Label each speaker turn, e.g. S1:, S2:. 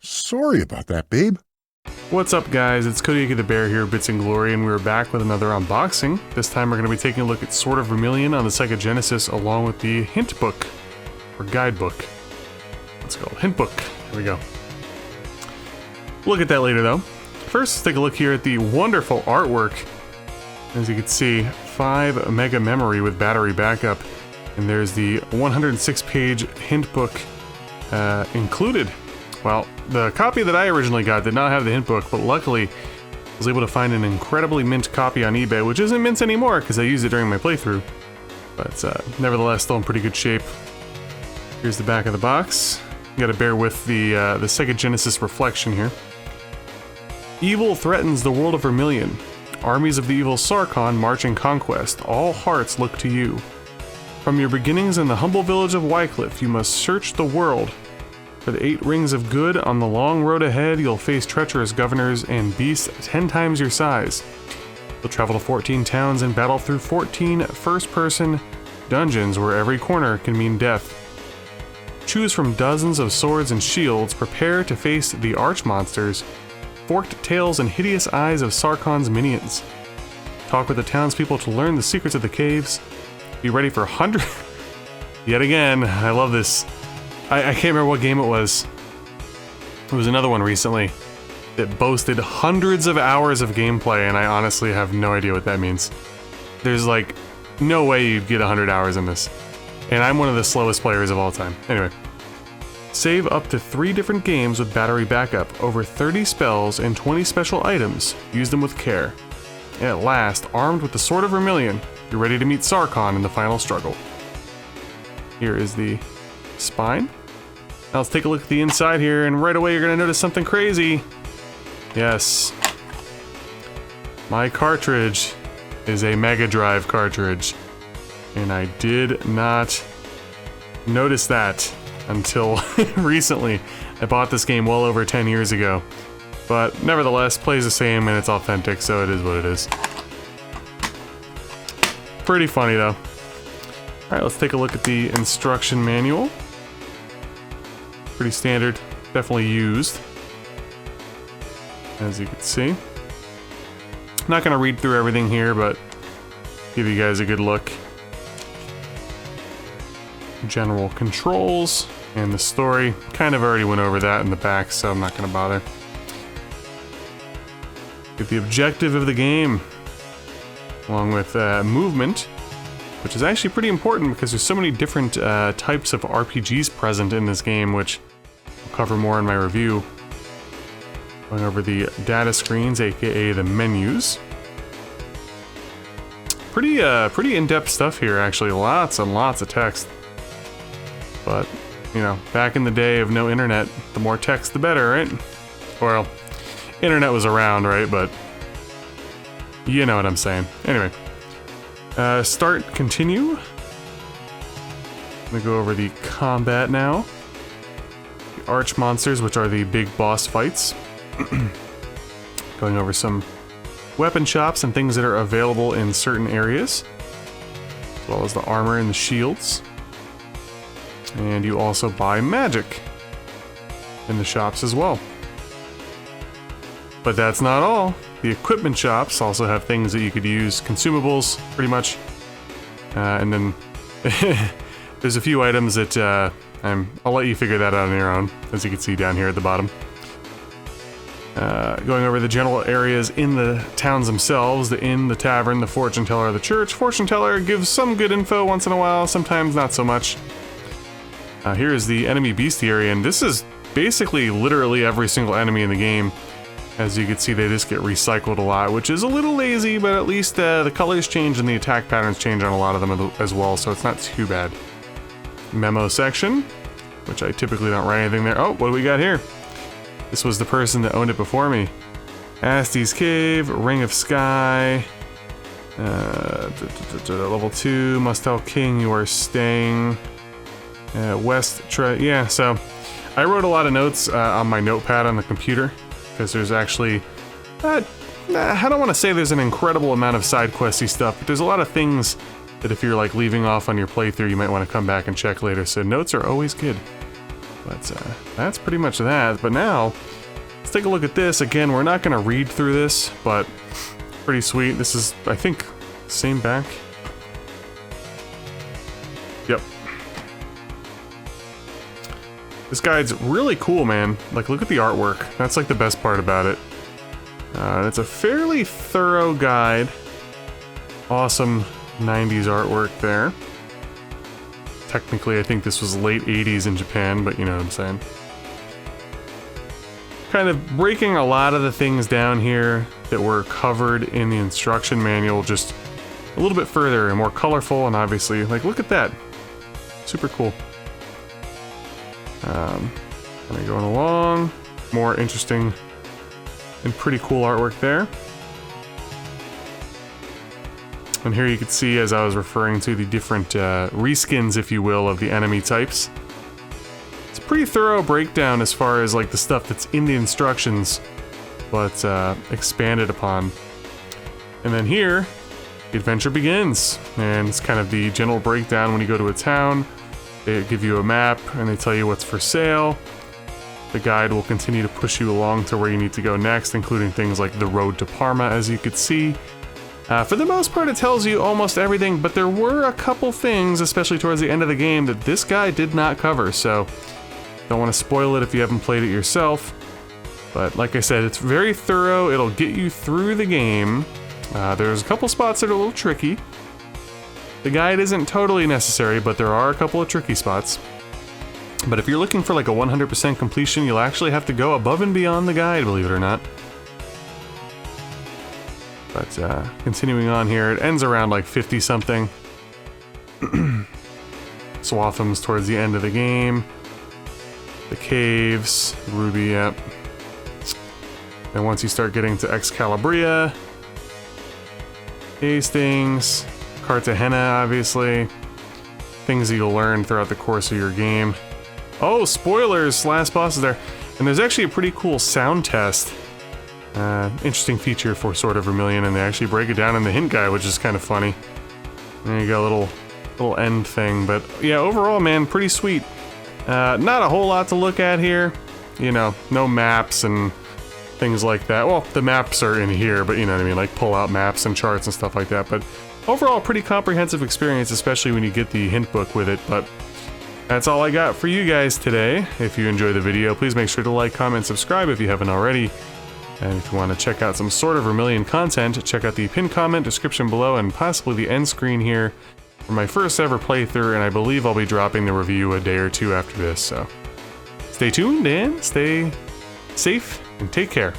S1: Sorry about that, babe.
S2: What's up, guys? It's Kodiaki the Bear here, Bits and Glory, and we're back with another unboxing. This time we're going to be taking a look at Sword of Vermilion on the Sega Genesis, along with the hint book, or guidebook. Let's go, hint book. Here we go. Look at that later, though. First, let's take a look here at the wonderful artwork. As you can see, 5 mega memory with battery backup, and there's the 106-page hint book included. Well, the copy that I originally got did not have the hint book, but luckily I was able to find an incredibly mint copy on eBay, which isn't mint anymore because I used it during my playthrough. But nevertheless, still in pretty good shape. Here's the back of the box. You gotta bear with the Sega Genesis reflection here. Evil threatens the world of Vermilion. Armies of the evil Sarkhan march in conquest. All hearts look to you. From your beginnings in the humble village of Wycliffe, you must search the world. For the 8 rings of good, on the long road ahead, you'll face treacherous governors and beasts 10 times your size. You'll travel to 14 towns and battle through 14 first-person dungeons where every corner can mean death. Choose from dozens of swords and shields, prepare to face the arch-monsters, forked tails and hideous eyes of Sarkhan's minions. Talk with the townspeople to learn the secrets of the caves. Be ready for hundreds... Yet again, I love this. I can't remember what game it was. It was another one recently that boasted hundreds of hours of gameplay, and I honestly have no idea what that means. There's like no way you'd get 100 hours in this. And I'm one of the slowest players of all time. Anyway. Save up to 3 different games with battery backup, over 30 spells and 20 special items. Use them with care. At last, armed with the Sword of Vermilion, you're ready to meet Sarkhan in the final struggle. Here is the spine. Now let's take a look at the inside here, and right away you're gonna notice something crazy. Yes. My cartridge is a Mega Drive cartridge. And I did not notice that until recently. I bought this game well over 10 years ago. But nevertheless, plays the same and it's authentic, so it is what it is. Pretty funny though. Alright, let's take a look at the instruction manual. Pretty standard, definitely used, as you can see. Not gonna read through everything here, but give you guys a good look. General controls and the story. Kind of already went over that in the back, so I'm not gonna bother. Get the objective of the game, along with movement, which is actually pretty important because there's so many different types of RPGs present in this game, which I'll cover more in my review. Going over the data screens, aka the menus. Pretty in-depth stuff here, actually. Lots and lots of text. But, you know, back in the day of no internet, the more text the better, right? Well, internet was around, right? But you know what I'm saying. Anyway. Start, continue. I'm gonna go over the combat now. The arch monsters, which are the big boss fights. Going over some weapon shops and things that are available in certain areas, as well as the armor and the shields. And you also buy magic in the shops as well. But that's not all. The equipment shops also have things that you could use, consumables, pretty much. And then there's a few items that I'll let you figure that out on your own, as you can see down here at the bottom. Going over the general areas in the towns themselves, the inn, the tavern, the fortune teller, the church. Fortune teller gives some good info once in a while, sometimes not so much. Here is the enemy bestiary, and this is basically literally every single enemy in the game. As you can see, they just get recycled a lot, which is a little lazy, but at least the colors change and the attack patterns change on a lot of them as well, so it's not too bad. Memo section, which I typically don't write anything there. Oh, what do we got here? This was the person that owned it before me. Asti's Cave, Ring of Sky, level 2, must tell King you are staying. Yeah, so I wrote a lot of notes on my notepad on the computer. Because there's actually, I don't want to say there's an incredible amount of side questy stuff, but there's a lot of things that if you're like leaving off on your playthrough, you might want to come back and check later, so notes are always good. But that's pretty much that. But now, let's take a look at this. Again, we're not going to read through this, but pretty sweet. This is, I think, same back. Yep. This guide's really cool, man. Like, look at the artwork. That's like the best part about it. It's a fairly thorough guide. Awesome 90s artwork there. Technically, I think this was late 80s in Japan, but you know what I'm saying. Kind of breaking a lot of the things down here that were covered in the instruction manual just a little bit further and more colorful, and obviously, like, look at that. Super cool. Kind of going along. More interesting and pretty cool artwork there. And here you can see, as I was referring to, the different reskins, if you will, of the enemy types. It's a pretty thorough breakdown as far as like the stuff that's in the instructions, but expanded upon. And then here, the adventure begins, and it's kind of the general breakdown when you go to a town. They give you a map, and they tell you what's for sale. The guide will continue to push you along to where you need to go next, including things like the road to Parma, as you could see. For the most part, it tells you almost everything, but there were a couple things, especially towards the end of the game, that this guide did not cover, so don't want to spoil it if you haven't played it yourself. But like I said, it's very thorough. It'll get you through the game. There's a couple spots that are a little tricky. The guide isn't totally necessary, but there are a couple of tricky spots. But if you're looking for like a 100% completion, you'll actually have to go above and beyond the guide, believe it or not. But continuing on here, it ends around like 50-something. Swatham's towards the end of the game. The caves, Ruby, yep. And once you start getting to Excalibria, Hastings, Cartagena, obviously. Things that you'll learn throughout the course of your game. Oh, spoilers! Last boss is there. And there's actually a pretty cool sound test. Interesting feature for Sword of Vermilion, and they actually break it down in the hint guide, which is kind of funny. There you go, little end thing. But yeah, overall, man, pretty sweet. Not a whole lot to look at here. You know, no maps and things like that. Well, the maps are in here, but you know what I mean, like pull out maps and charts and stuff like that. But overall, pretty comprehensive experience, especially when you get the hint book with it. But that's all I got for you guys today. If you enjoyed the video, please make sure to like, comment, subscribe if you haven't already. And if you want to check out some Sword of Vermilion content, check out the pinned comment, description below, and possibly the end screen here for my first ever playthrough, and I believe I'll be dropping the review a day or two after this, so stay tuned and stay safe and take care.